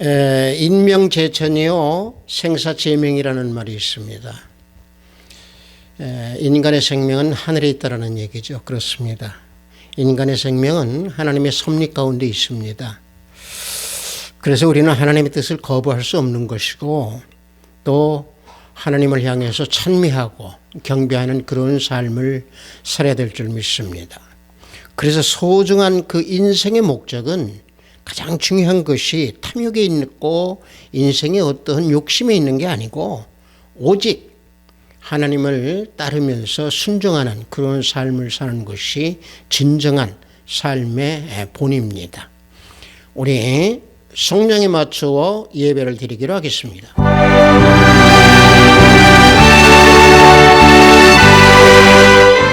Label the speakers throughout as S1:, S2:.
S1: 인명재천이요 생사제명이라는 말이 있습니다. 인간의 생명은 하늘에 있다라는 얘기죠. 그렇습니다. 인간의 생명은 하나님의 섭리 가운데 있습니다. 그래서 우리는 하나님의 뜻을 거부할 수 없는 것이고 또 하나님을 향해서 찬미하고 경배하는 그런 삶을 살아야 될 줄 믿습니다. 그래서 소중한 그 인생의 목적은 가장 중요한 것이 탐욕에 있고 인생의 어떠한 욕심에 있는 게 아니고 오직 하나님을 따르면서 순종하는 그런 삶을 사는 것이 진정한 삶의 본입니다. 우리 성령에 맞추어 예배를 드리기로 하겠습니다.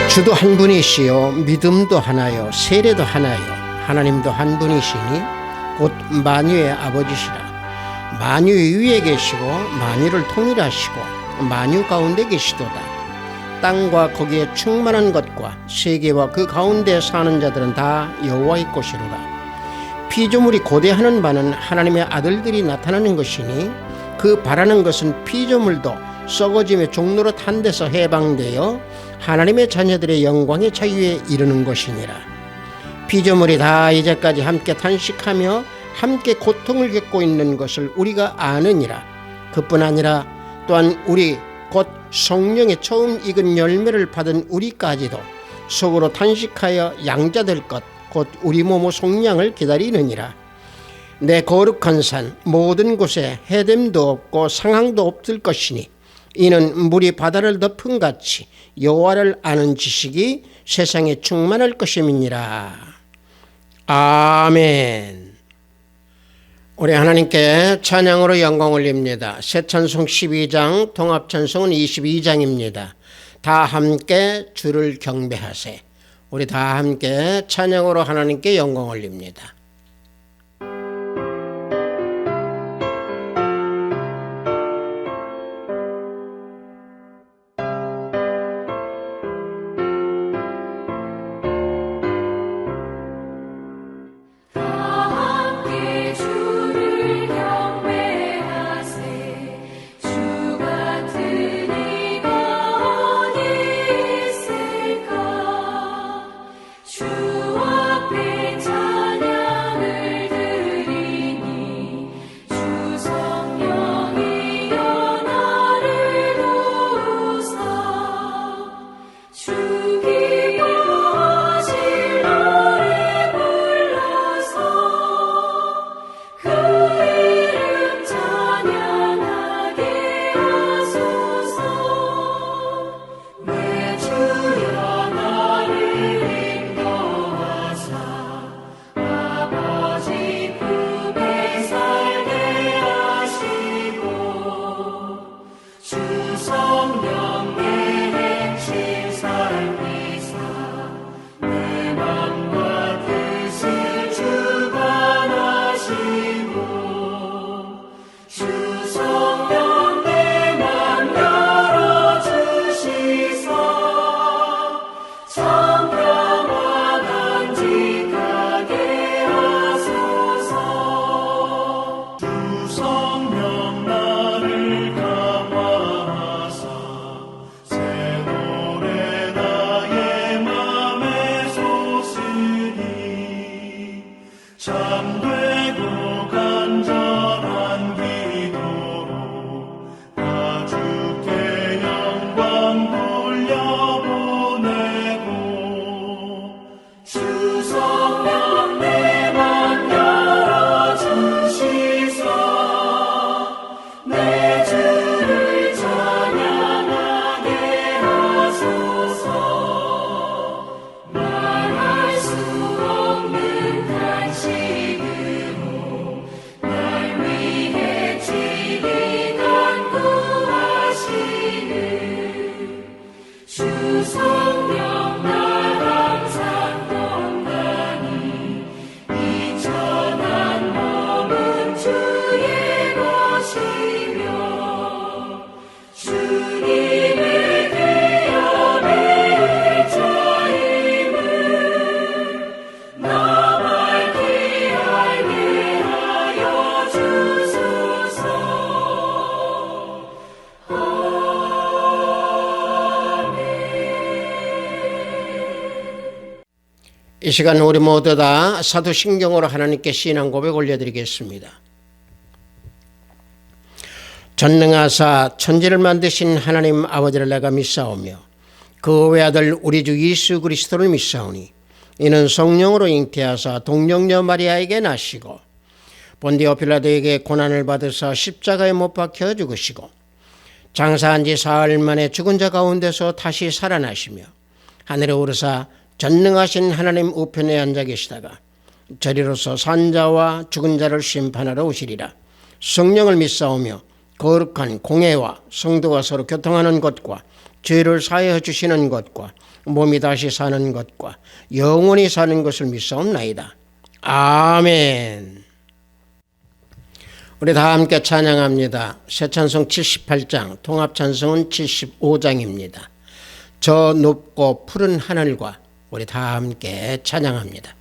S1: 주도 한 분이시요 믿음도 하나요 세례도 하나요 하나님도 한 분이시니 곧 만유의 아버지시라. 만유 위에 계시고 만유를 통일하시고 만유 가운데 계시도다. 땅과 거기에 충만한 것과 세계와 그 가운데 사는 자들은 다 여호와의 것이로다. 피조물이 고대하는 바는 하나님의 아들들이 나타나는 것이니 그 바라는 것은 피조물도 썩어짐의 종로로 탄 데서 해방되어 하나님의 자녀들의 영광의 자유에 이르는 것이니라. 피조물이 다 이제까지 함께 탄식하며 함께 고통을 겪고 있는 것을 우리가 아느니라. 그뿐 아니라 또한 우리 곧 성령의 처음 익은 열매를 받은 우리까지도 속으로 탄식하여 양자될 것 곧 우리 몸의 속량을 기다리느니라. 내 거룩한 산 모든 곳에 해됨도 없고 상황도 없을 것이니 이는 물이 바다를 덮은 같이 여호와를 아는 지식이 세상에 충만할 것임이니라. 아멘. 우리 하나님께 찬양으로 영광 올립니다. 새 찬송 12장, 통합 찬송은 22장입니다. 다 함께 주를 경배하세. 우리 다 함께 찬양으로 하나님께 영광 올립니다.
S2: 주 앞에 찬양
S1: 이 시간 우리 모두 다 사도신경으로 하나님께 신앙 고백 올려드리겠습니다. 전능하사 천지를 만드신 하나님 아버지를 내가 믿사오며 그 외아들 우리 주 예수 그리스도를 믿사오니 이는 성령으로 잉태하사 동정녀 마리아에게 나시고 본디오 빌라도에게 고난을 받으사 십자가에 못 박혀 죽으시고 장사한 지 사흘 만에 죽은 자 가운데서 다시 살아나시며 하늘에 오르사 전능하신 하나님 우편에 앉아 계시다가 저리로서 산자와 죽은 자를 심판하러 오시리라. 성령을 믿사오며 거룩한 공회와 성도가 서로 교통하는 것과 죄를 사하여 주시는 것과 몸이 다시 사는 것과 영원히 사는 것을 믿사옵나이다. 아멘. 우리 다 함께 찬양합니다. 새찬송 78장, 통합찬송은 75장입니다. 저 높고 푸른 하늘과 우리 다 함께 찬양합니다.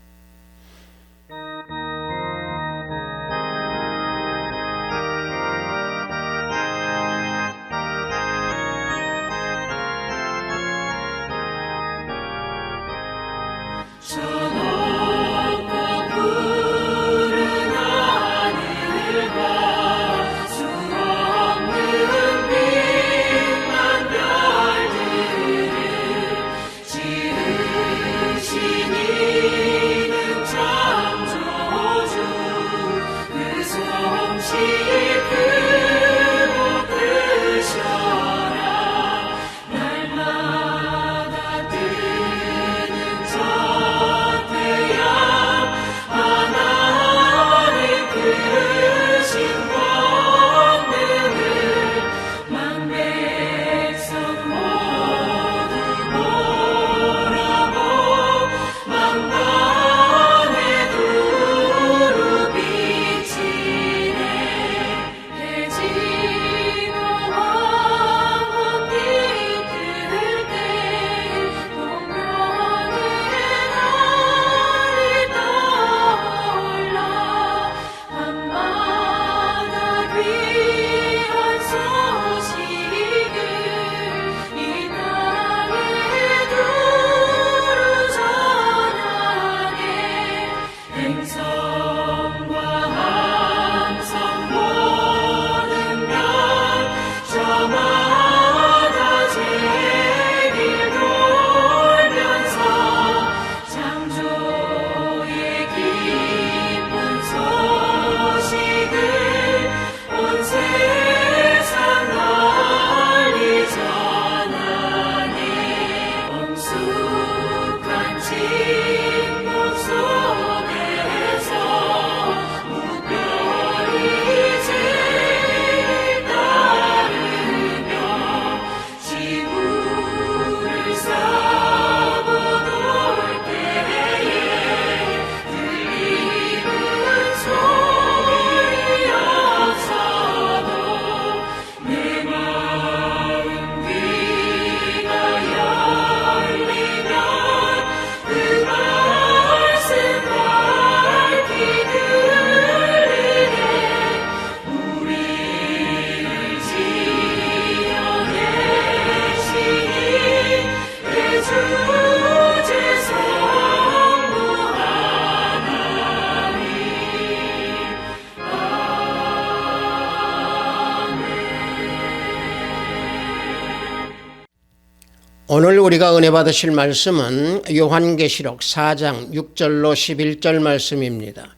S1: 오늘 우리가 은혜 받으실 말씀은 요한계시록 4장 6절로 11절 말씀입니다.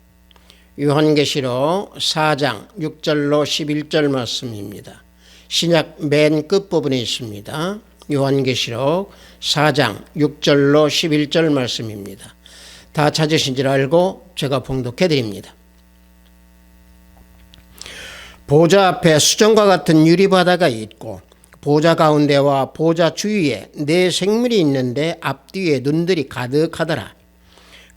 S1: 요한계시록 4장 6절로 11절 말씀입니다. 신약 맨 끝부분에 있습니다. 요한계시록 4장 6절로 11절 말씀입니다. 다 찾으신 줄 알고 제가 봉독해 드립니다. 보좌 앞에 수정과 같은 유리바다가 있고 보좌 가운데와 보좌 주위에 네 생물이 있는데 앞뒤에 눈들이 가득하더라.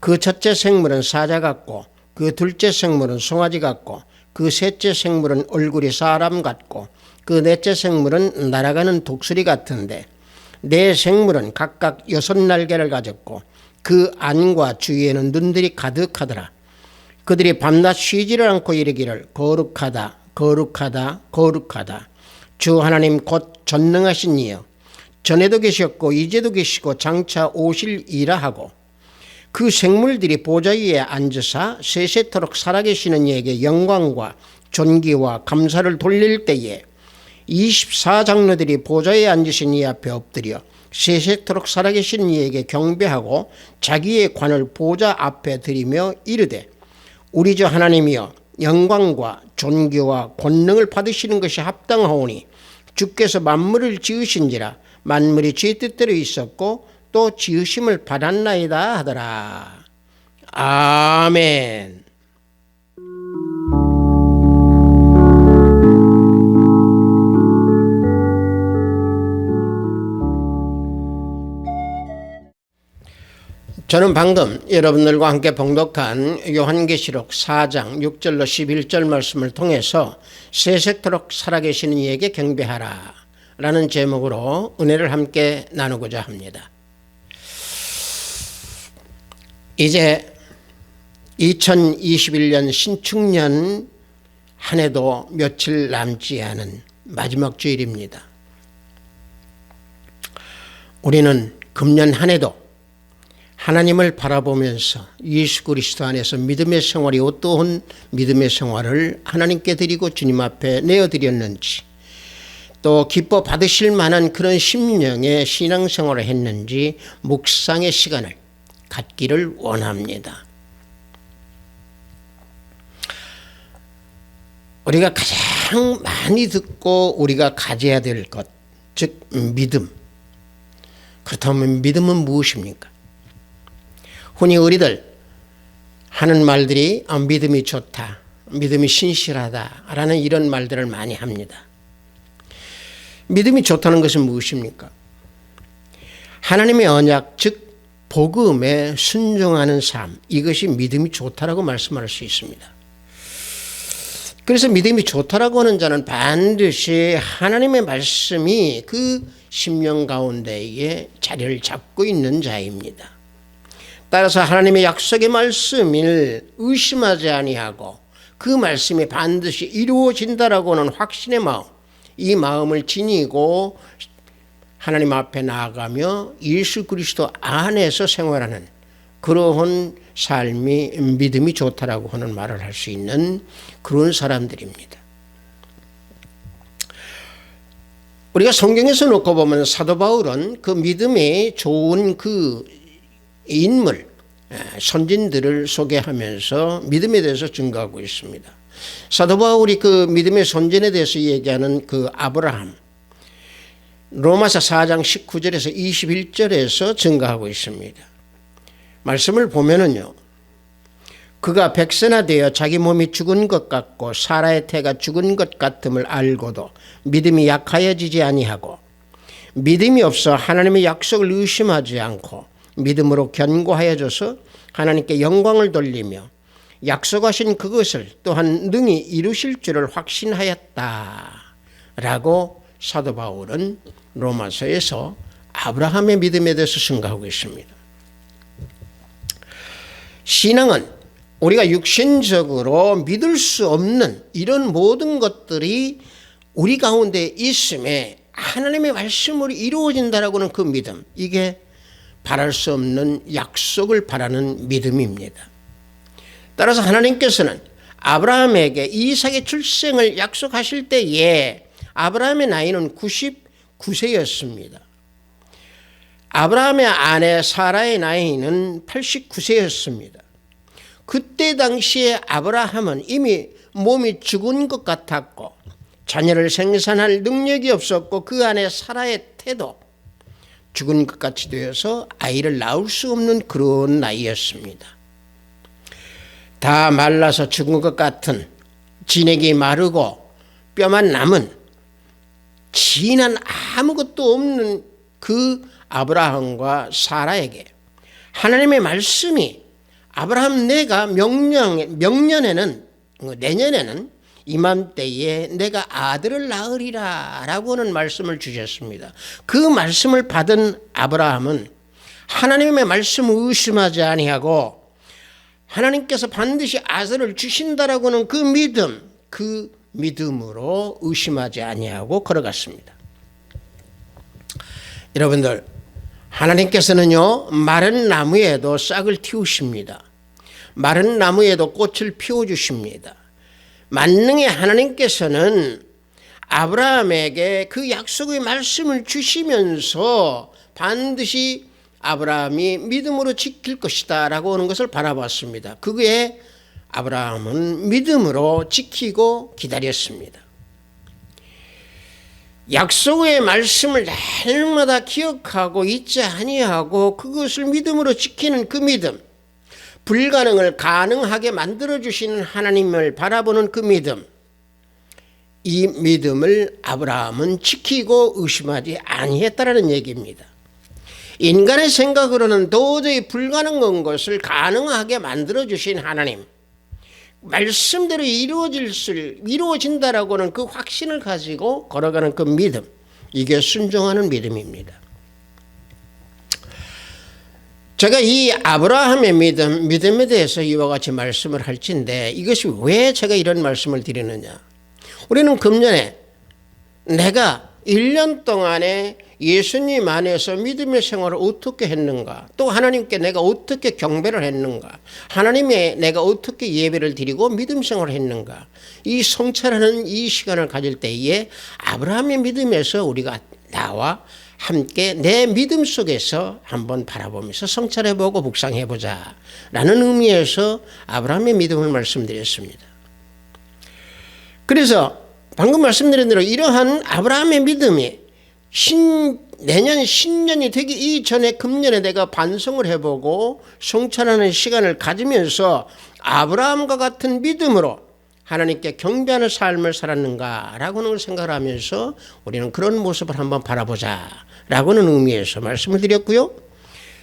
S1: 그 첫째 생물은 사자 같고 그 둘째 생물은 송아지 같고 그 셋째 생물은 얼굴이 사람 같고 그 넷째 생물은 날아가는 독수리 같은데 네 생물은 각각 6날개를 가졌고 그 안과 주위에는 눈들이 가득하더라. 그들이 밤낮 쉬지를 않고 이르기를 거룩하다 거룩하다 거룩하다 주 하나님 곧 전능하신 이여 전에도 계셨고 이제도 계시고 장차 오실 이라 하고 그 생물들이 보좌 위에 앉으사 세세토록 살아계시는 이에게 영광과 존귀와 감사를 돌릴 때에 24장로들이 보좌에 앉으신 이 앞에 엎드려 세세토록 살아계신 이에게 경배하고 자기의 관을 보좌 앞에 드리며 이르되 우리 주 하나님이여 영광과 존귀와 권능을 받으시는 것이 합당하오니 주께서 만물을 지으신지라 만물이 주의 뜻대로 있었고 또 지으심을 받았나이다 하더라. 아멘. 저는 방금 여러분들과 함께 봉독한 요한계시록 4장 6절로 11절 말씀을 통해서 세세토록 살아계시는 이에게 경배하라 라는 제목으로 은혜를 함께 나누고자 합니다. 이제 2021년 신축년 한 해도 며칠 남지 않은 마지막 주일입니다. 우리는 금년 한 해도 하나님을 바라보면서 예수 그리스도 안에서 믿음의 생활이 어떠한 믿음의 생활을 하나님께 드리고 주님 앞에 내어드렸는지 또 기뻐 받으실 만한 그런 심령의 신앙생활을 했는지 묵상의 시간을 갖기를 원합니다. 우리가 가장 많이 듣고 우리가 가져야 될 것, 즉 믿음. 그렇다면 믿음은 무엇입니까? 흔히 우리들 하는 말들이 믿음이 좋다, 믿음이 신실하다라는 이런 말들을 많이 합니다. 믿음이 좋다는 것은 무엇입니까? 하나님의 언약, 즉 복음에 순종하는 삶, 이것이 믿음이 좋다라고 말씀할 수 있습니다. 그래서 믿음이 좋다라고 하는 자는 반드시 하나님의 말씀이 그 심령 가운데에 자리를 잡고 있는 자입니다. 따라서 하나님의 약속의 말씀을 의심하지 아니하고 그 말씀이 반드시 이루어진다라고 하는 확신의 마음, 이 마음을 지니고 하나님 앞에 나아가며 예수 그리스도 안에서 생활하는 그러한 삶이 믿음이 좋다라고 하는 말을 할 수 있는 그런 사람들입니다. 우리가 성경에서 놓고 보면 사도 바울은 그 믿음이 좋은 그 인물, 선진들을 소개하면서 믿음에 대해서 증거하고 있습니다. 사도 바울이 그 믿음의 선진에 대해서 얘기하는 그 아브라함, 로마서 4장 19절에서 21절에서 증거하고 있습니다. 말씀을 보면은요, 그가 백세나 되어 자기 몸이 죽은 것 같고 사라의 태가 죽은 것 같음을 알고도 믿음이 약하여지지 아니하고 믿음이 없어 하나님의 약속을 의심하지 않고 믿음으로 견고하여져서 하나님께 영광을 돌리며 약속하신 그것을 또한 능히 이루실 줄을 확신하였다라고 사도 바울은 로마서에서 아브라함의 믿음에 대해서 증거하고 있습니다. 신앙은 우리가 육신적으로 믿을 수 없는 이런 모든 것들이 우리 가운데 있음에 하나님의 말씀으로 이루어진다라고 하는 그 믿음, 이게 바랄 수 없는 약속을 바라는 믿음입니다. 따라서 하나님께서는 아브라함에게 이삭의 출생을 약속하실 때에 아브라함의 나이는 99세였습니다. 아브라함의 아내 사라의 나이는 89세였습니다. 그때 당시에 아브라함은 이미 몸이 죽은 것 같았고 자녀를 생산할 능력이 없었고 그 아내 사라의 태도 죽은 것 같이 되어서 아이를 낳을 수 없는 그런 나이였습니다. 다 말라서 죽은 것 같은, 진액이 마르고 뼈만 남은 진한 아무것도 없는 그 아브라함과 사라에게 하나님의 말씀이 아브라함 내가 명년에는 내년에는 이맘때에 내가 아들을 낳으리라 라고 하는 말씀을 주셨습니다. 그 말씀을 받은 아브라함은 하나님의 말씀을 의심하지 아니하고 하나님께서 반드시 아들을 주신다라고 하는 그 믿음, 그 믿음으로 의심하지 아니하고 걸어갔습니다. 여러분들, 하나님께서는요, 마른 나무에도 싹을 틔우십니다. 마른 나무에도 꽃을 피워주십니다. 만능의 하나님께서는 아브라함에게 그 약속의 말씀을 주시면서 반드시 아브라함이 믿음으로 지킬 것이다 라고 하는 것을 바라봤습니다. 그게 아브라함은 믿음으로 지키고 기다렸습니다. 약속의 말씀을 날마다 기억하고 잊지 아니하고 그것을 믿음으로 지키는 그 믿음, 불가능을 가능하게 만들어주시는 하나님을 바라보는 그 믿음, 이 믿음을 아브라함은 지키고 의심하지 아니했다라는 얘기입니다. 인간의 생각으로는 도저히 불가능한 것을 가능하게 만들어주신 하나님, 말씀대로 이루어진다라고 하는 그 확신을 가지고 걸어가는 그 믿음, 이게 순종하는 믿음입니다. 제가 이 아브라함의 믿음에 대해서 이와 같이 말씀을 할진데, 이것이 왜 제가 이런 말씀을 드리느냐. 우리는 금년에 내가 1년 동안에 예수님 안에서 믿음의 생활을 어떻게 했는가, 또 하나님께 내가 어떻게 경배를 했는가, 하나님의 내가 어떻게 예배를 드리고 믿음 생활을 했는가, 이 성찰하는 이 시간을 가질 때에 아브라함의 믿음에서 우리가 나와 함께 내 믿음 속에서 한번 바라보면서 성찰해보고 묵상해보자 라는 의미에서 아브라함의 믿음을 말씀드렸습니다. 그래서 방금 말씀드린 대로 이러한 아브라함의 믿음이 내년 신년이 되기 이전에 금년에 내가 반성을 해보고 성찰하는 시간을 가지면서 아브라함과 같은 믿음으로 하나님께 경배하는 삶을 살았는가라고는 생각을 하면서 우리는 그런 모습을 한번 바라보자라고는 의미에서 말씀을 드렸고요.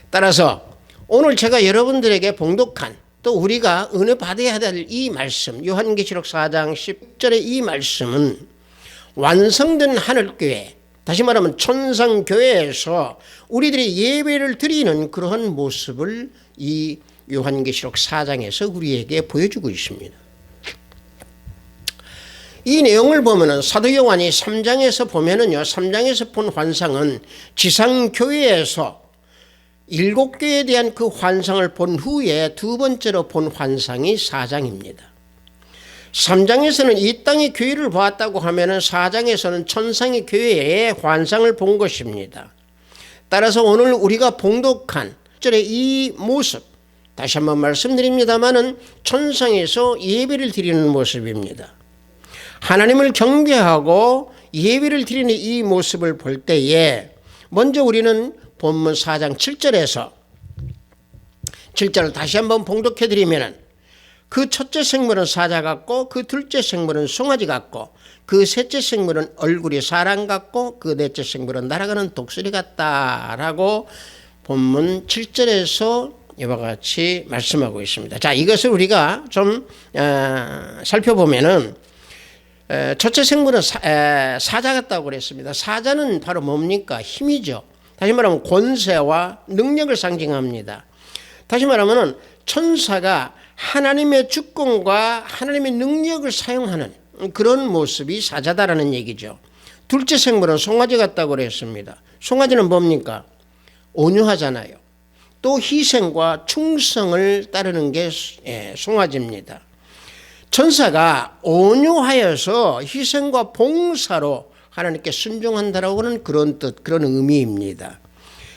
S1: 따라서 오늘 제가 여러분들에게 봉독한, 또 우리가 은혜 받아야 될 이 말씀, 요한계시록 4장 10절의 이 말씀은 완성된 하늘교회, 다시 말하면 천상교회에서 우리들이 예배를 드리는 그러한 모습을 이 요한계시록 4장에서 우리에게 보여주고 있습니다. 이 내용을 보면은 사도 요한이 3장에서 보면은요, 3장에서 본 환상은 지상교회에서 7교회에 대한 그 환상을 본 후에 두 번째로 본 환상이 4장입니다. 3장에서는 이 땅의 교회를 보았다고 하면은 4장에서는 천상의 교회의 환상을 본 것입니다. 따라서 오늘 우리가 봉독한 절의 이 모습, 다시 한번 말씀드립니다마는 천상에서 예배를 드리는 모습입니다. 하나님을 경배하고 예배를 드리는 이 모습을 볼 때에 먼저 우리는 본문 4장 7절에서 7절을 다시 한번 봉독해 드리면, 그 첫째 생물은 사자 같고 그 둘째 생물은 송아지 같고 그 셋째 생물은 얼굴이 사람 같고 그 넷째 생물은 날아가는 독수리 같다라고 본문 7절에서 이와 같이 말씀하고 있습니다. 자, 이것을 우리가 좀 살펴보면은 첫째 생물은 사자 같다고 그랬습니다. 사자는 바로 뭡니까? 힘이죠. 다시 말하면 권세와 능력을 상징합니다. 다시 말하면 천사가 하나님의 주권과 하나님의 능력을 사용하는 그런 모습이 사자다라는 얘기죠. 둘째 생물은 송아지 같다고 그랬습니다. 송아지는 뭡니까? 온유하잖아요. 또 희생과 충성을 따르는 게 송아지입니다. 천사가 온유하여서 희생과 봉사로 하나님께 순종한다라고 하는 그런 뜻, 그런 의미입니다.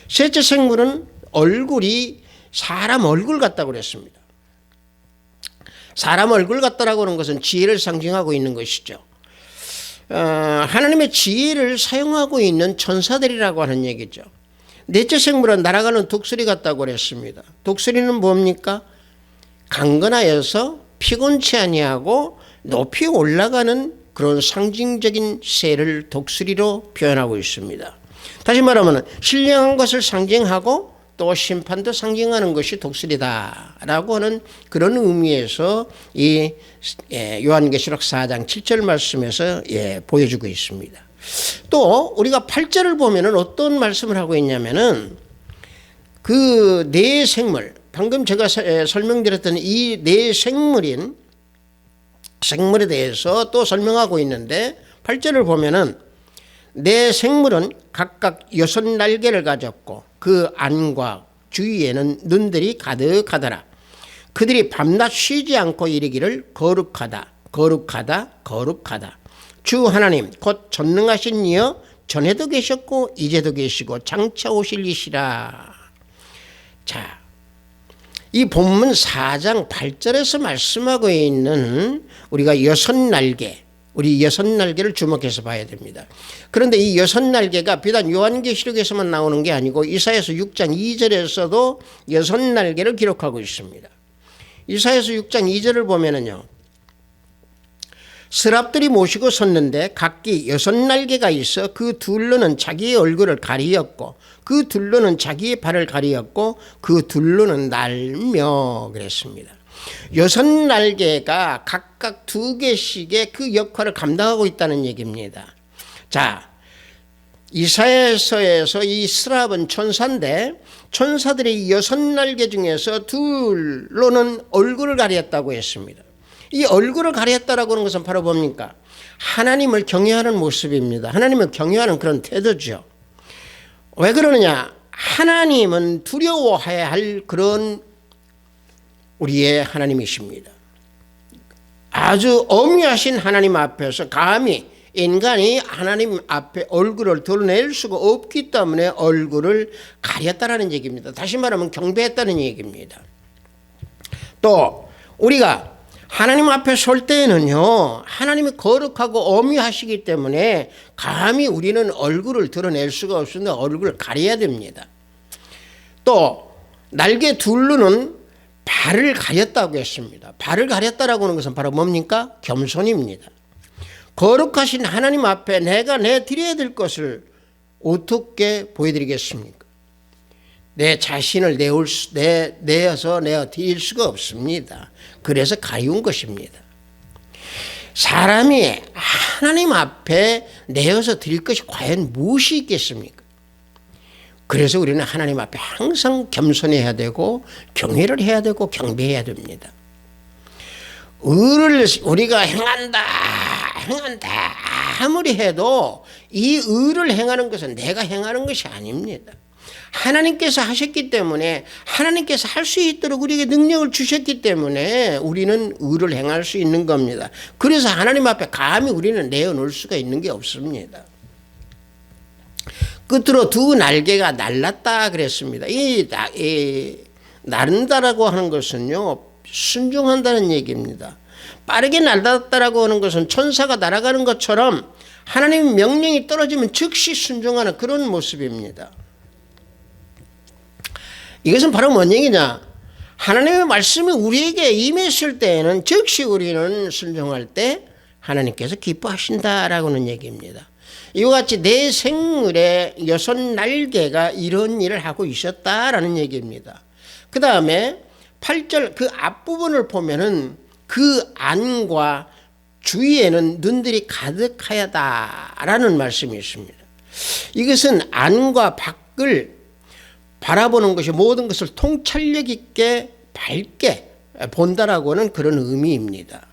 S1: 셋째 생물은 얼굴이 사람 얼굴 같다고 그랬습니다. 사람 얼굴 같다라고 하는 것은 지혜를 상징하고 있는 것이죠. 하나님의 지혜를 사용하고 있는 천사들이라고 하는 얘기죠. 넷째 생물은 날아가는 독수리 같다고 그랬습니다. 독수리는 뭡니까? 강건하여서 피곤치 아니하고 높이 올라가는 그런 상징적인 새를 독수리로 표현하고 있습니다. 다시 말하면 신령한 것을 상징하고 또 심판도 상징하는 것이 독수리다라고 하는 그런 의미에서 이 요한계시록 4장 7절 말씀에서 보여주고 있습니다. 또 우리가 8절을 보면은 어떤 말씀을 하고 있냐면은 그 네 생물, 방금 제가 설명드렸던 이 네 생물에 대해서 또 설명하고 있는데 8절을 보면은 내 생물은 각각 6날개를 가졌고 그 안과 주위에는 눈들이 가득하더라. 그들이 밤낮 쉬지 않고 이르기를 거룩하다 거룩하다 거룩하다. 주 하나님 곧 전능하신 이여 전에도 계셨고 이제도 계시고 장차 오실 이시라. 자, 이 본문 4장 8절에서 말씀하고 있는 우리가 6날개, 우리 6날개를 주목해서 봐야 됩니다. 그런데 이 6날개가 비단 요한계시록에서만 나오는 게 아니고 이사야서 6장 2절에서도 6날개를 기록하고 있습니다. 이사야서 6장 2절을 보면은요, 스랍들이 모시고 섰는데 각기 6날개가 있어 그 둘로는 자기의 얼굴을 가리었고 그 둘로는 자기의 발을 가리었고 그 둘로는 날며 그랬습니다. 6날개가 각각 2개씩의 그 역할을 감당하고 있다는 얘기입니다. 자, 이사야서에서 이 스랍은 천사인데 천사들이 6날개 중에서 둘로는 얼굴을 가렸다고 했습니다. 이 얼굴을 가렸다라고 하는 것은 바로 뭡니까? 하나님을 경외하는 모습입니다. 하나님을 경외하는 그런 태도죠. 왜 그러느냐? 하나님은 두려워해야 할 그런 우리의 하나님이십니다. 아주 엄유하신 하나님 앞에서 감히 인간이 하나님 앞에 얼굴을 드러낼 수가 없기 때문에 얼굴을 가렸다라는 얘기입니다. 다시 말하면 경배했다는 얘기입니다. 또 우리가 하나님 앞에 설 때에는요, 하나님이 거룩하고 엄유하시기 때문에 감히 우리는 얼굴을 드러낼 수가 없는데 얼굴을 가려야 됩니다. 또 날개 둘로는 발을 가렸다고 했습니다. 발을 가렸다라고 하는 것은 바로 뭡니까? 겸손입니다. 거룩하신 하나님 앞에 내가 내드려야 될 것을 어떻게 보여드리겠습니까? 내 자신을 내어서 내어드릴 수가 없습니다. 그래서 가리운 것입니다. 사람이 하나님 앞에 내어서 드릴 것이 과연 무엇이 있겠습니까? 그래서 우리는 하나님 앞에 항상 겸손해야 되고 경외를 해야 되고 경배해야 됩니다. 의를 우리가 행한다 아무리 해도 이 의를 행하는 것은 내가 행하는 것이 아닙니다. 하나님께서 하셨기 때문에 하나님께서 할 수 있도록 우리에게 능력을 주셨기 때문에 우리는 의를 행할 수 있는 겁니다. 그래서 하나님 앞에 감히 우리는 내어놓을 수가 있는 게 없습니다. 끝으로 2날개가 날랐다 그랬습니다. 이 나른다라고 하는 것은요, 순종한다는 얘기입니다. 빠르게 날았다라고 하는 것은 천사가 날아가는 것처럼 하나님의 명령이 떨어지면 즉시 순종하는 그런 모습입니다. 이것은 바로 뭔 얘기냐? 하나님의 말씀이 우리에게 임했을 때에는 즉시 우리는 순종할 때 하나님께서 기뻐하신다라고 하는 얘기입니다. 이와 같이 내 생물의 6날개가 이런 일을 하고 있었다라는 얘기입니다. 그 다음에 8절 그 앞부분을 보면은 그 안과 주위에는 눈들이 가득하다라는 말씀이 있습니다. 이것은 안과 밖을 바라보는 것이 모든 것을 통찰력 있게 밝게 본다라고 하는 그런 의미입니다.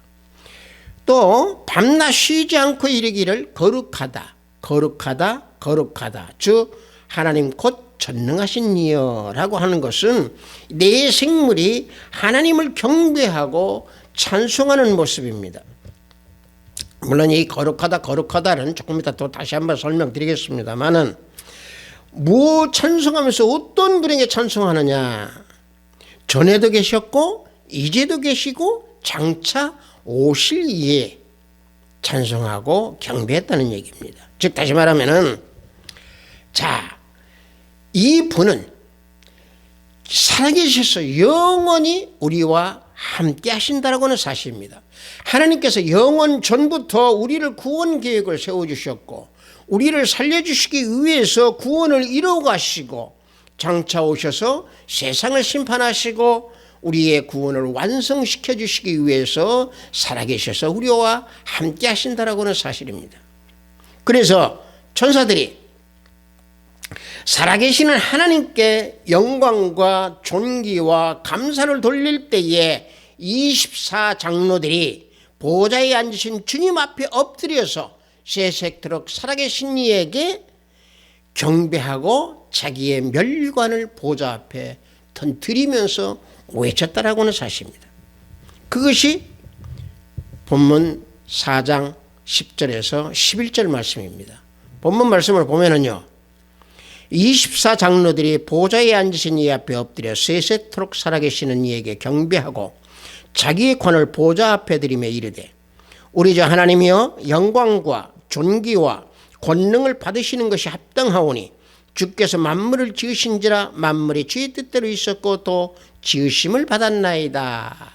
S1: 또 밤낮 쉬지 않고 이르기를 거룩하다 거룩하다 거룩하다 주 하나님 곧 전능하신 이여라고 하는 것은 내 생물이 하나님을 경배하고 찬송하는 모습입니다. 물론 이 거룩하다는 조금 이따 또 다시 한번 설명드리겠습니다만은 뭐 찬송하면서 어떤 분에게 찬송하느냐? 전에도 계셨고 이제도 계시고 장차 오실 이에 찬송하고 경배했다는 얘기입니다. 즉 다시 말하면은 자, 이 분은 살아계셔서 영원히 우리와 함께 하신다라고 하는 사실입니다. 하나님께서 영원 전부터 우리를 구원 계획을 세워주셨고 우리를 살려주시기 위해서 구원을 이루어가시고 장차 오셔서 세상을 심판하시고 우리의 구원을 완성시켜 주시기 위해서 살아계셔서 우리와 함께 하신다라고 하는 사실입니다. 그래서 천사들이 살아계시는 하나님께 영광과 존귀와 감사를 돌릴 때에 24장로들이 보좌에 앉으신 주님 앞에 엎드려서 세세토록 살아계신 이에게 경배하고 자기의 멸관을 보좌 앞에 던뜨리면서 외쳤다라고 하는 사실입니다. 그것이 본문 4장 10절에서 11절 말씀입니다. 본문 말씀을 보면은요, 24장로들이 보좌에 앉으신 이 앞에 엎드려 세세토록 살아계시는 이에게 경배하고 자기의 관을 보좌 앞에 들이며 이르되, 우리 주 하나님이여, 영광과 존귀와 권능을 받으시는 것이 합당하오니 주께서 만물을 지으신지라 만물이 주의 뜻대로 있었고 또 지으심을 받았나이다.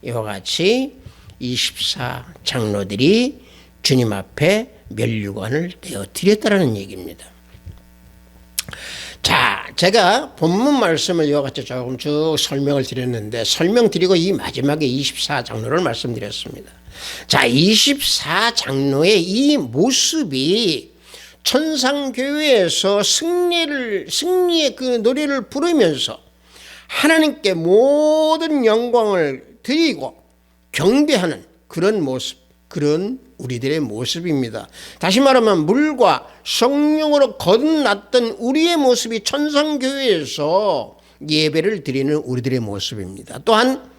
S1: 이와 같이 24장로들이 주님 앞에 면류관을 내어 드렸다라는 얘기입니다. 자, 제가 본문 말씀을 이와 같이 조금 쭉 설명을 드렸는데, 설명드리고 이 마지막에 24장로를 말씀드렸습니다. 자, 24장로의 이 모습이 천상교회에서 승리의 그 노래를 부르면서 하나님께 모든 영광을 드리고 경배하는 그런 모습, 그런 우리들의 모습입니다. 다시 말하면 물과 성령으로 거듭났던 우리의 모습이 천상교회에서 예배를 드리는 우리들의 모습입니다. 또한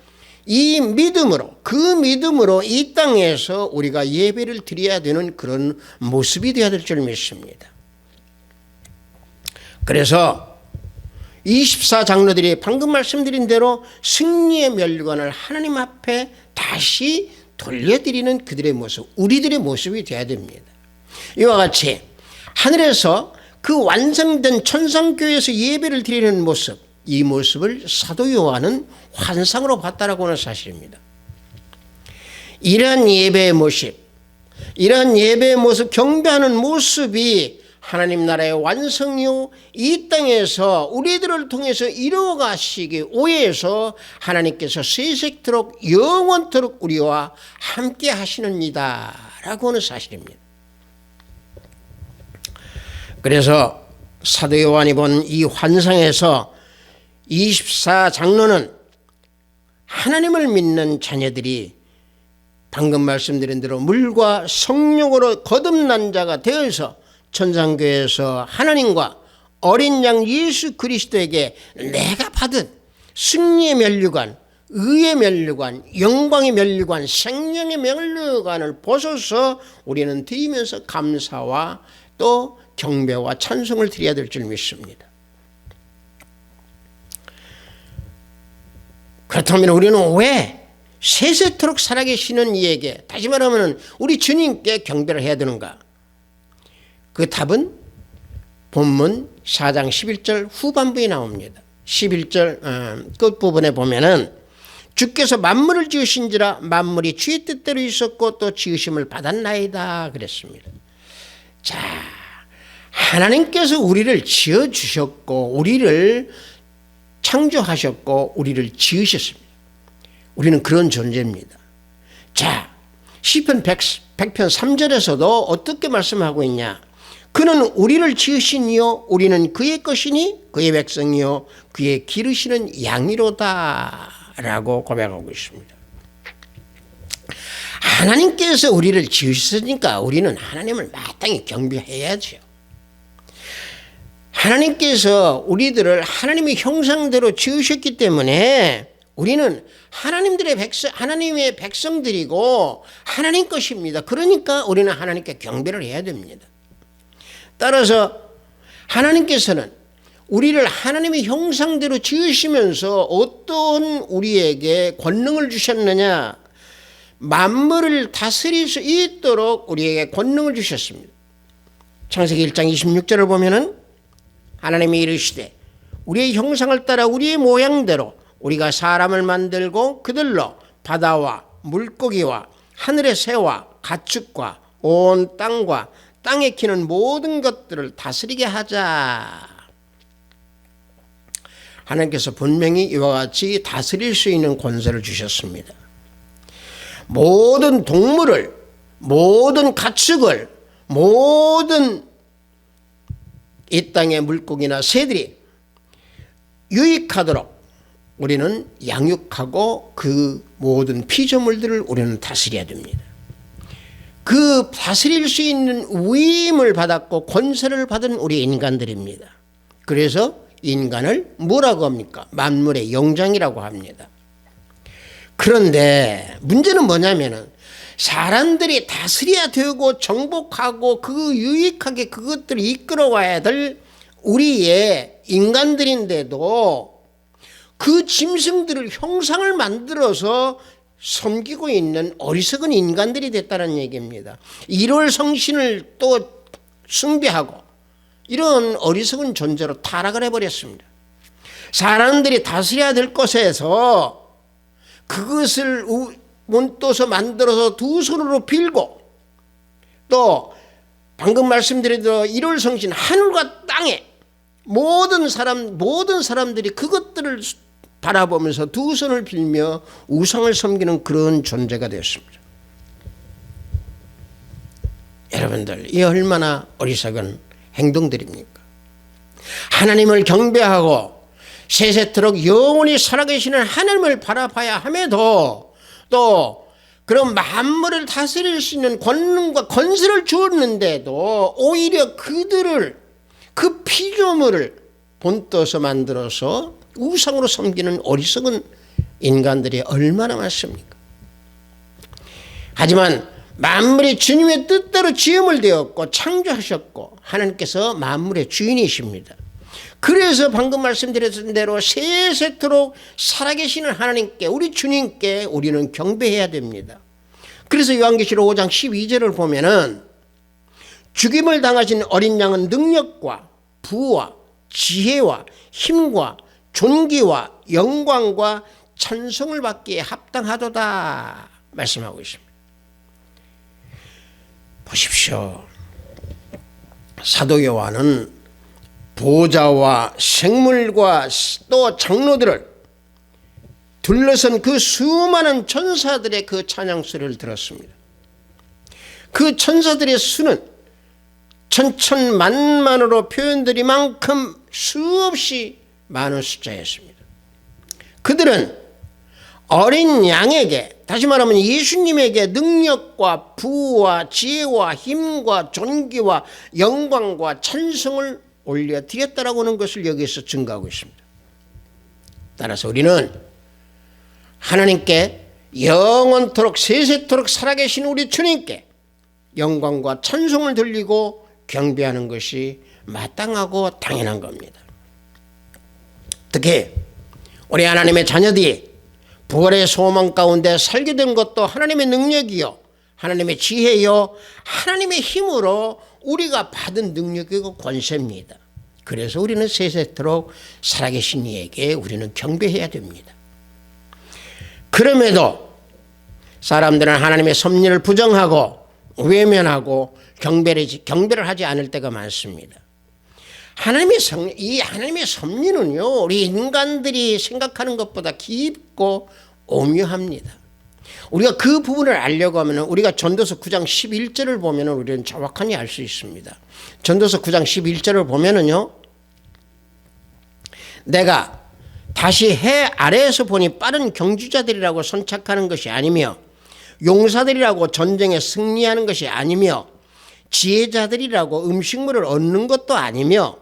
S1: 이 믿음으로, 그 믿음으로 이 땅에서 우리가 예배를 드려야 되는 그런 모습이 되어야 될 줄 믿습니다. 그래서 24장로들이 방금 말씀드린 대로 승리의 면류관을 하나님 앞에 다시 돌려드리는 그들의 모습, 우리들의 모습이 되어야 됩니다. 이와 같이 하늘에서 그 완성된 천상교회에서 예배를 드리는 모습, 이 모습을 사도 요한은 환상으로 봤다라고 하는 사실입니다. 이러한 예배의 모습, 이러한 예배의 모습, 경배하는 모습이 하나님 나라의 완성이요, 이 땅에서 우리들을 통해서 이루어 가시기 위해서 하나님께서 세세토록 영원토록 우리와 함께 하시는이다 라고 하는 사실입니다. 그래서 사도 요한이 본 이 환상에서 24장로는 하나님을 믿는 자녀들이 방금 말씀드린 대로 물과 성령으로 거듭난 자가 되어서 천상교회에서 하나님과 어린 양 예수 그리스도에게 내가 받은 승리의 면류관, 의의 면류관, 영광의 면류관, 생명의 면류관을 벗어서 우리는 드리면서 감사와 또 경배와 찬송을 드려야 될 줄 믿습니다. 그렇다면 우리는 왜 세세토록 살아계시는 이에게, 다시 말하면 우리 주님께 경배를 해야 되는가? 그 답은 본문 4장 11절 후반부에 나옵니다. 11절 끝부분에 보면은 주께서 만물을 지으신지라 만물이 주의 뜻대로 있었고 또 지으심을 받았나이다 그랬습니다. 자, 하나님께서 우리를 지어주셨고 우리를 창조하셨고 우리를 지으셨습니다. 우리는 그런 존재입니다. 자, 시편 100편 3절에서도 어떻게 말씀하고 있냐? 그는 우리를 지으시니요 우리는 그의 것이니 그의 백성이요 그의 기르시는 양이로다 라고 고백하고 있습니다. 하나님께서 우리를 지으셨으니까 우리는 하나님을 마땅히 경배해야죠. 하나님께서 우리들을 하나님의 형상대로 지으셨기 때문에 우리는 하나님의 백성들이고 하나님 것입니다. 그러니까 우리는 하나님께 경배를 해야 됩니다. 따라서 하나님께서는 우리를 하나님의 형상대로 지으시면서 어떤 우리에게 권능을 주셨느냐? 만물을 다스릴 수 있도록 우리에게 권능을 주셨습니다. 창세기 1장 26절을 보면은 하나님이 이르시되 우리의 형상을 따라 우리의 모양대로 우리가 사람을 만들고 그들로 바다와 물고기와 하늘의 새와 가축과 온 땅과 땅에 키는 모든 것들을 다스리게 하자. 하나님께서 분명히 이와 같이 다스릴 수 있는 권세를 주셨습니다. 모든 동물을, 모든 가축을, 모든 이 땅의 물고기나 새들이 유익하도록 우리는 양육하고 그 모든 피조물들을 우리는 다스려야 됩니다. 그 다스릴 수 있는 위임을 받았고 권세를 받은 우리 인간들입니다. 그래서 인간을 뭐라고 합니까? 만물의 영장이라고 합니다. 그런데 문제는 뭐냐면은 사람들이 다스려야 되고 정복하고 그 유익하게 그것들을 이끌어와야 될 우리의 인간들인데도 그 짐승들을 형상을 만들어서 섬기고 있는 어리석은 인간들이 됐다는 얘기입니다. 1월 성신을 또 숭배하고 이런 어리석은 존재로 타락을 해버렸습니다. 사람들이 다스려야 될 것에서 그것을 문떠서 만들어서 두 손으로 빌고 또 방금 말씀드린 대로 1월 성신 하늘과 땅에 모든 사람들이 그것들을 바라보면서 두 손을 빌며 우상을 섬기는 그런 존재가 되었습니다. 여러분들, 이 얼마나 어리석은 행동들입니까? 하나님을 경배하고 세세토록 영원히 살아계시는 하나님을 바라봐야 함에도 또 그런 만물을 다스릴 수 있는 권능과 권세를 주었는데도 오히려 그들을 그 피조물을 본떠서 만들어서 우상으로 섬기는 어리석은 인간들이 얼마나 많습니까? 하지만 만물이 주님의 뜻대로 지음을 되었고 창조하셨고 하나님께서 만물의 주인이십니다. 그래서 방금 말씀드렸던 대로 세세토록 살아계시는 하나님께, 우리 주님께 우리는 경배해야 됩니다. 그래서 요한계시록 5장 12절을 보면은 죽임을 당하신 어린 양은 능력과 부와 지혜와 힘과 존귀와 영광과 찬송을 받기에 합당하도다 말씀하고 있습니다. 보십시오. 사도 요한은 보좌와 생물과 또 장로들을 둘러선 그 수많은 천사들의 그 찬양 소리를 들었습니다. 그 천사들의 수는 천천만만으로 표현드릴 만큼 수없이 많은 숫자였습니다. 그들은 어린 양에게, 다시 말하면 예수님에게 능력과 부와 지혜와 힘과 존귀와 영광과 찬송을 올려드렸다라고 하는 것을 여기서 증거하고 있습니다. 따라서 우리는 하나님께 영원토록 세세토록 살아계신 우리 주님께 영광과 찬송을 돌리고 경배하는 것이 마땅하고 당연한 겁니다. 특히 우리 하나님의 자녀들이 부활의 소망 가운데 살게 된 것도 하나님의 능력이요, 하나님의 지혜요, 하나님의 힘으로 우리가 받은 능력이고 권세입니다. 그래서 우리는 세세토록 살아계신 이에게 우리는 경배해야 됩니다. 그럼에도 사람들은 하나님의 섭리를 부정하고 외면하고 경배를 하지 않을 때가 많습니다. 이 하나님의 섭리는요, 우리 인간들이 생각하는 것보다 깊고 오묘합니다. 우리가 그 부분을 알려고 하면 우리가 전도서 9장 11절을 보면 우리는 정확하게 알 수 있습니다. 전도서 9장 11절을 보면은요, 내가 다시 해 아래에서 보니 빠른 경주자들이라고 선착하는 것이 아니며 용사들이라고 전쟁에 승리하는 것이 아니며 지혜자들이라고 음식물을 얻는 것도 아니며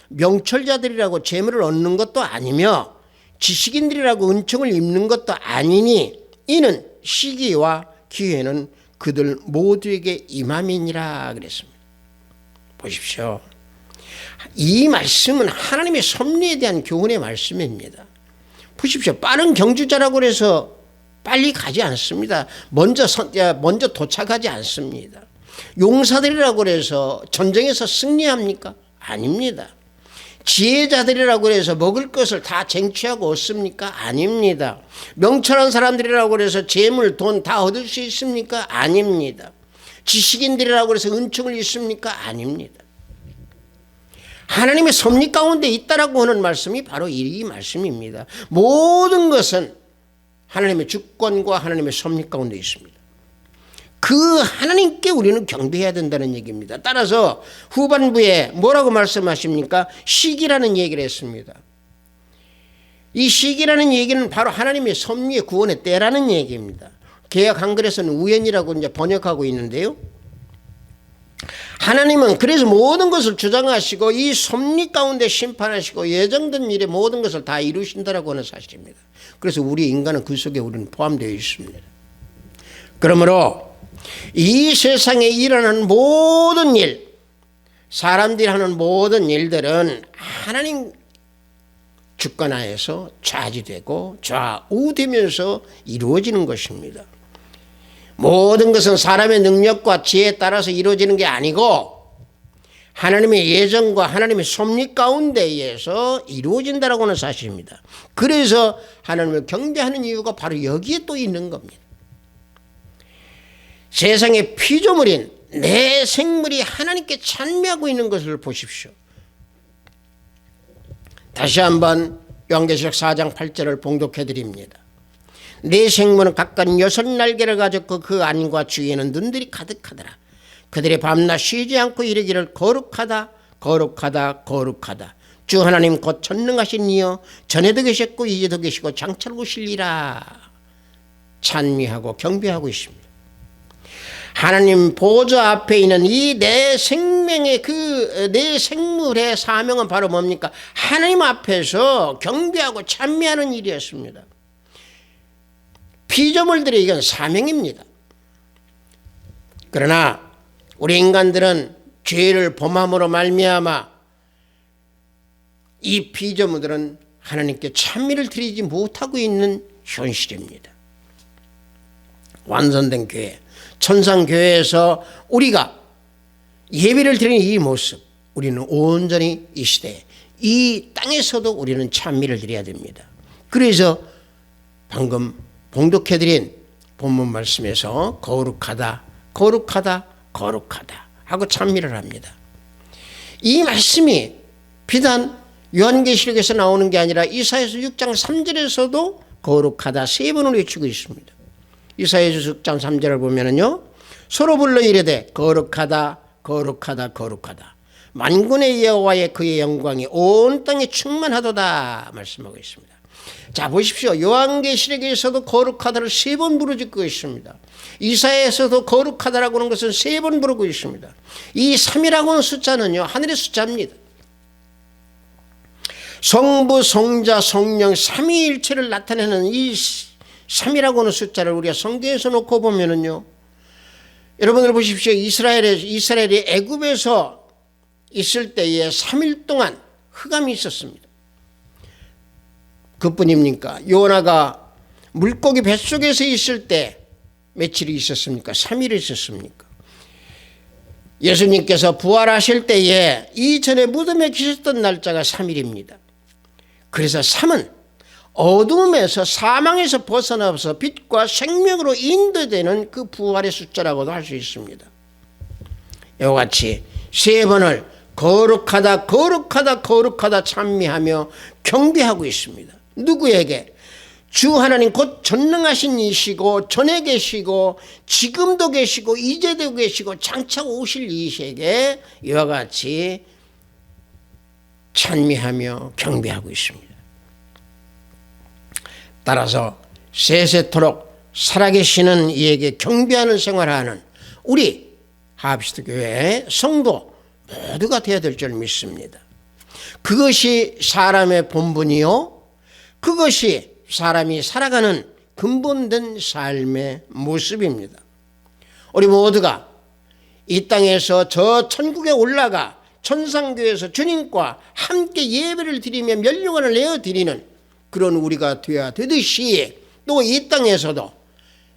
S1: 명철자들이라고 재물을 얻는 것도 아니며 지식인들이라고 은총을 입는 것도 아니니 이는 시기와 기회는 그들 모두에게 임함이니라 그랬습니다. 보십시오. 이 말씀은 하나님의 섭리에 대한 교훈의 말씀입니다. 보십시오. 빠른 경주자라고 해서 빨리 가지 않습니다. 먼저 도착하지 않습니다. 용사들이라고 해서 전쟁에서 승리합니까? 아닙니다. 지혜자들이라고 해서 먹을 것을 다 쟁취하고 얻습니까? 아닙니다. 명철한 사람들이라고 해서 재물, 돈 다 얻을 수 있습니까? 아닙니다. 지식인들이라고 해서 은총을 입습니까? 아닙니다. 하나님의 섭리 가운데 있다라고 하는 말씀이 바로 이 말씀입니다. 모든 것은 하나님의 주권과 하나님의 섭리 가운데 있습니다. 그 하나님께 우리는 경배해야 된다는 얘기입니다. 따라서 후반부에 뭐라고 말씀하십니까? 시기라는 얘기를 했습니다. 이 시기라는 얘기는 바로 하나님의 섭리의 구원의 때라는 얘기입니다. 개역 한글에서는 우연이라고 이제 번역하고 있는데요. 하나님은 그래서 모든 것을 주장하시고 이 섭리 가운데 심판하시고 예정된 일의 모든 것을 다 이루신다라고 하는 사실입니다. 그래서 우리 인간은 그 속에 우리는 포함되어 있습니다. 그러므로 이 세상에 일어나는 모든 일, 사람들이 하는 모든 일들은 하나님 주권하에서 좌지되고 좌우되면서 이루어지는 것입니다. 모든 것은 사람의 능력과 지혜에 따라서 이루어지는 게 아니고 하나님의 예정과 하나님의 섭리 가운데 의해서 이루어진다라고 하는 사실입니다. 그래서 하나님을 경배하는 이유가 바로 여기에 또 있는 겁니다. 세상의 피조물인 내 생물이 하나님께 찬미하고 있는 것을 보십시오. 다시 한번 요한계시록 4장 8절을 봉독해 드립니다. 네 생물은 각각 6날개를 가졌고 그 안과 주위에는 눈들이 가득하더라. 그들이 밤낮 쉬지 않고 이르기를 거룩하다 거룩하다 거룩하다. 주 하나님 곧 전능하신 이여 전에도 계셨고 이제도 계시고 장차 오시리라. 찬미하고 경배하고 있습니다. 하나님 보좌 앞에 있는 이 내 생명의 그 내 생물의 사명은 바로 뭡니까? 하나님 앞에서 경배하고 찬미하는 일이었습니다. 피조물들의 이건 사명입니다. 그러나 우리 인간들은 죄를 범함으로 말미암아 이 피조물들은 하나님께 찬미를 드리지 못하고 있는 현실입니다. 완성된 교회, 천상교회에서 우리가 예배를 드리는 이 모습, 우리는 온전히 이 시대에 이 땅에서도 우리는 찬미를 드려야 됩니다. 그래서 방금 봉독해드린 본문 말씀에서 거룩하다 거룩하다 거룩하다 하고 찬미를 합니다. 이 말씀이 비단 요한계시록에서 나오는 게 아니라 이사야서 6장 3절에서도 거룩하다 세 번을 외치고 있습니다. 이사야서 6장 3절을 보면은요, 서로 불러 이르되 거룩하다 거룩하다 거룩하다 만군의 여호와의 그의 영광이 온 땅에 충만하도다 말씀하고 있습니다. 자 보십시오. 요한계시록에서도 거룩하다를 3번 부르짖고 있습니다. 이사야에서도 거룩하다라고 하는 것은 3번 부르고 있습니다. 이 3이라고 하는 숫자는요 하늘의 숫자입니다. 성부 성자 성령 삼위일체를 나타내는 이 3이라고 하는 숫자를 우리가 성경에서 놓고 보면은요, 여러분들 보십시오. 이스라엘이 애굽에서 있을 때에 3일 동안 흑암이 있었습니다. 그뿐입니까? 요나가 물고기 뱃속에서 있을 때 며칠이 있었습니까? 3일이 있었습니까? 예수님께서 부활하실 때에 이전에 무덤에 계셨던 날짜가 3일입니다. 그래서 3은 어둠에서 사망에서 벗어나서 빛과 생명으로 인도되는 그 부활의 숫자라고도 할 수 있습니다. 이와 같이 3번을 거룩하다 거룩하다 거룩하다 찬미하며 경배하고 있습니다. 누구에게? 주 하나님 곧 전능하신 이시고 전에 계시고 지금도 계시고 이제도 계시고 장차 오실 이시에게 이와 같이 찬미하며 경배하고 있습니다. 따라서 세세토록 살아계시는 이에게 경배하는 생활하는 우리 하합시트 교회의 성도 모두가 되어야 될 줄 믿습니다. 그것이 사람의 본분이요, 그것이 사람이 살아가는 근본된 삶의 모습입니다. 우리 모두가 이 땅에서 저 천국에 올라가 천상교회에서 주님과 함께 예배를 드리며 멸류관을 내어드리는 그런 우리가 되어야 되듯이 또 이 땅에서도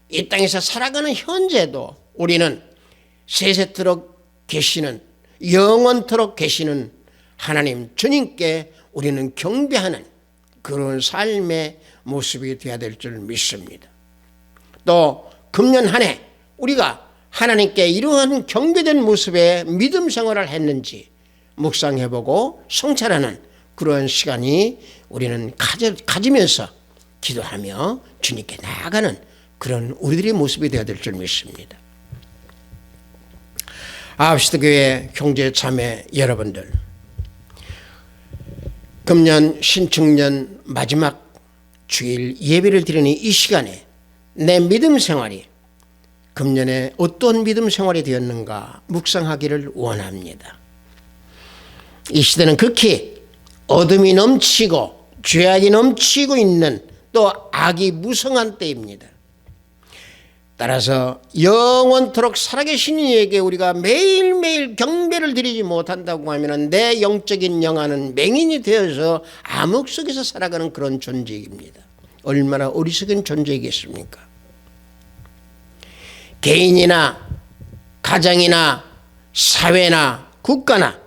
S1: 이 땅에서 살아가는 현재도 우리는 세세토록 계시는 영원토록 계시는 하나님 주님께 우리는 경배하는 그런 삶의 모습이 되어야 될 줄 믿습니다. 또 금년 한 해 우리가 하나님께 이러한 경배된 모습의 믿음 생활을 했는지 묵상해보고 성찰하는 그런 시간이 우리는 가지면서 기도하며 주님께 나아가는 그런 우리들의 모습이 되어야 될 줄 믿습니다. 하합시트 교회 형제 자매 여러분들, 금년 신축년 마지막 주일 예배를 드리는 이 시간에 내 믿음 생활이 금년에 어떤 믿음 생활이 되었는가 묵상하기를 원합니다. 이 시대는 극히 어둠이 넘치고 죄악이 넘치고 있는 또 악이 무성한 때입니다. 따라서 영원토록 살아계신 이에게 우리가 매일매일 경배를 드리지 못한다고 하면 내 영적인 영혼은 맹인이 되어서 암흑 속에서 살아가는 그런 존재입니다. 얼마나 어리석은 존재이겠습니까? 개인이나 가정이나 사회나 국가나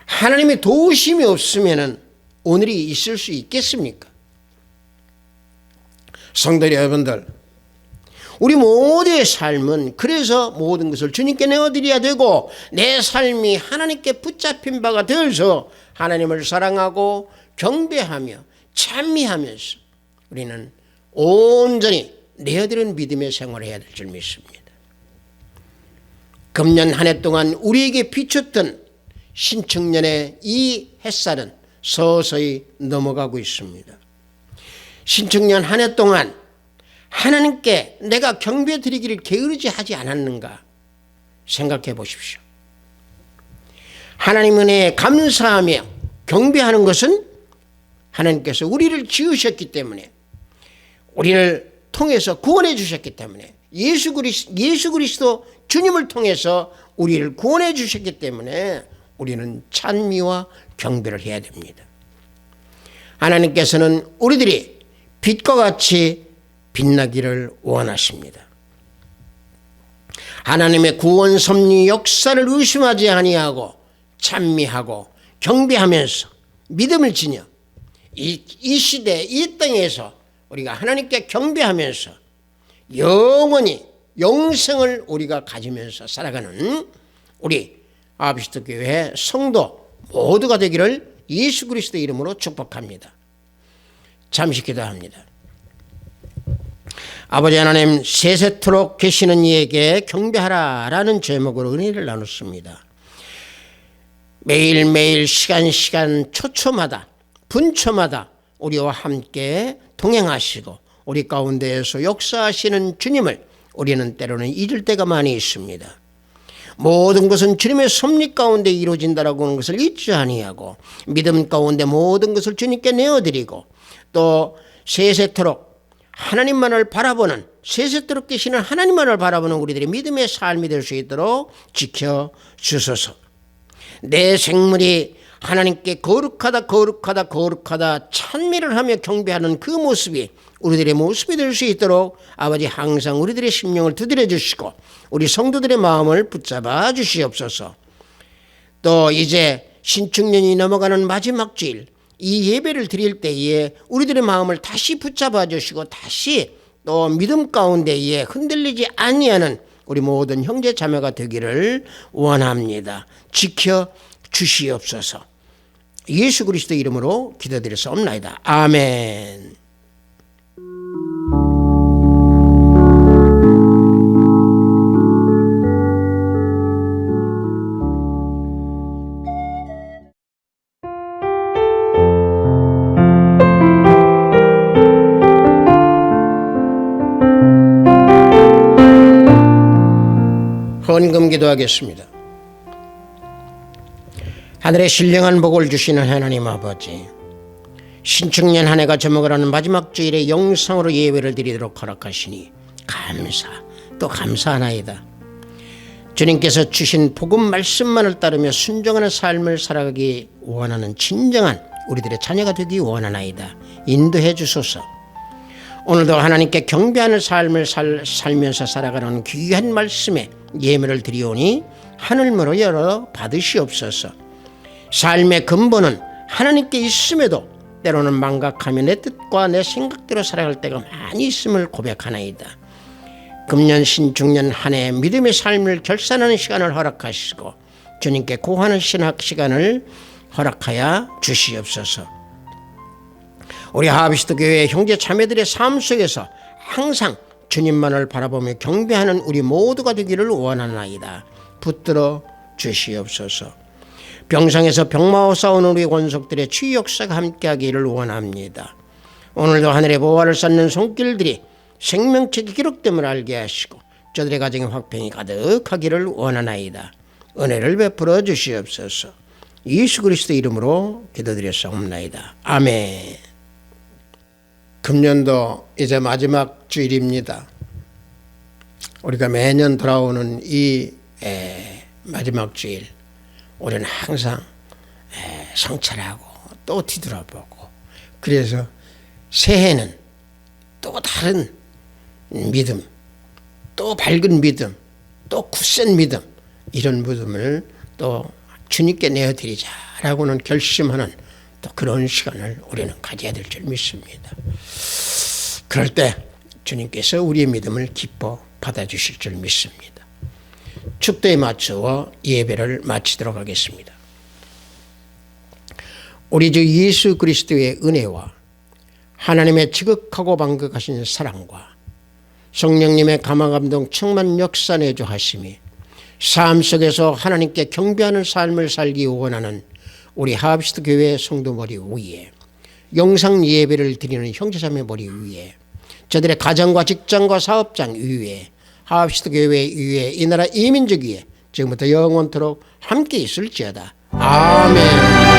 S1: 하나님의 도우심이 없으면 오늘이 있을 수 있겠습니까? 성도 여러분들, 우리 모두의 삶은 그래서 모든 것을 주님께 내어드려야 되고 내 삶이 하나님께 붙잡힌 바가 되어서 하나님을 사랑하고 경배하며 찬미하면서 우리는 온전히 내어드리는 믿음의 생활을 해야 될 줄 믿습니다. 금년 한 해 동안 우리에게 비췄던 신축년의 이 햇살은 서서히 넘어가고 있습니다. 신축년 한 해 동안 하나님께 내가 경배 드리기를 게으르지 하지 않았는가 생각해 보십시오. 하나님 은혜에 감사하며 경배하는 것은 하나님께서 우리를 지으셨기 때문에 우리를 통해서 구원해 주셨기 때문에 예수 그리스도 주님을 통해서 우리를 구원해 주셨기 때문에 우리는 찬미와 경배를 해야 됩니다. 하나님께서는 우리들이 빛과 같이 빛나기를 원하십니다. 하나님의 구원 섭리 역사를 의심하지 아니하고 찬미하고 경배하면서 믿음을 지녀 이 시대 이 땅에서 우리가 하나님께 경배하면서 영원히 영생을 우리가 가지면서 살아가는 우리 아비스토 교회 성도 모두가 되기를 예수 그리스도의 이름으로 축복합니다. 잠시 기도합니다. 아버지 하나님, 세세토록 계시는 이에게 경배하라 라는 제목으로 은혜를 나눴습니다. 매일매일 시간 초초마다 분초마다 우리와 함께 동행하시고 우리 가운데에서 역사하시는 주님을 우리는 때로는 잊을 때가 많이 있습니다. 모든 것은 주님의 섭리 가운데 이루어진다라고 하는 것을 잊지 아니하고 믿음 가운데 모든 것을 주님께 내어드리고 또 세세토록 하나님만을 바라보는 세세토록 계시는 하나님만을 바라보는 우리들의 믿음의 삶이 될 수 있도록 지켜주소서. 내 생물이 하나님께 거룩하다 찬미를 하며 경배하는 그 모습이 우리들의 모습이 될 수 있도록 아버지 항상 우리들의 심령을 두드려 주시고 우리 성도들의 마음을 붙잡아 주시옵소서. 또 이제 신축년이 넘어가는 마지막 주일 이 예배를 드릴 때에 우리들의 마음을 다시 붙잡아 주시고 다시 또 믿음 가운데에 흔들리지 아니하는 우리 모든 형제 자매가 되기를 원합니다. 지켜 주시옵소서. 예수 그리스도 이름으로 기도드렸사옵나이다. 아멘. 헌금 기도하겠습니다. 하늘의 신령한 복을 주시는 하나님 아버지, 신축년 한 해가 저물어가는 마지막 주일에 영상으로 예배를 드리도록 허락하시니 또 감사하나이다. 주님께서 주신 복음 말씀만을 따르며 순종하는 삶을 살아가기 원하는 진정한 우리들의 자녀가 되기 원하나이다. 인도해 주소서. 오늘도 하나님께 경배하는 삶을 살면서 살아가는 귀한 말씀에 예물을 드리오니 하늘문을 열어 받으시옵소서. 삶의 근본은 하나님께 있음에도 때로는 망각하며 내 뜻과 내 생각대로 살아갈 때가 많이 있음을 고백하나이다. 금년 신축년 한 해 믿음의 삶을 결산하는 시간을 허락하시고 주님께 고하는 신학 시간을 허락하여 주시옵소서. 우리 하비스트 교회 형제 자매들의 삶 속에서 항상 주님만을 바라보며 경배하는 우리 모두가 되기를 원하나이다. 붙들어 주시옵소서. 병상에서 병마와 싸우는 우리 권속들의 치유 역사가 함께하기를 원합니다. 오늘도 하늘의 보화를 쌓는 손길들이 생명책이 기록됨을 알게 하시고 저들의 가정에 화평이 가득하기를 원하나이다. 은혜를 베풀어 주시옵소서. 예수 그리스도 이름으로 기도드렸사옵나이다. 아멘. 금년도 이제 마지막 주일입니다. 우리가 매년 돌아오는 이 마지막 주일, 우리는 항상 성찰하고 또 뒤돌아보고, 그래서 새해는 또 다른 믿음, 또 밝은 믿음, 또 굳센 믿음, 이런 믿음을 또 주님께 내어드리자라고는 결심하는 또 그런 시간을 우리는 가져야 될 줄 믿습니다. 그럴 때 주님께서 우리의 믿음을 기뻐 받아주실 줄 믿습니다. 축도에 맞추어 예배를 마치도록 하겠습니다. 우리 주 예수 그리스도의 은혜와 하나님의 지극하고 방극하신 사랑과 성령님의 감화감동 충만 역사 내주하심이 삶 속에서 하나님께 경배하는 삶을 살기 원하는 우리 하합시드 교회 성도 머리 위에, 영상 예배를 드리는 형제자매 머리 위에, 저들의 가정과 직장과 사업장 위에, 하합시드 교회 위에, 이 나라 이민족 위에 지금부터 영원토록 함께 있을지어다. 아멘.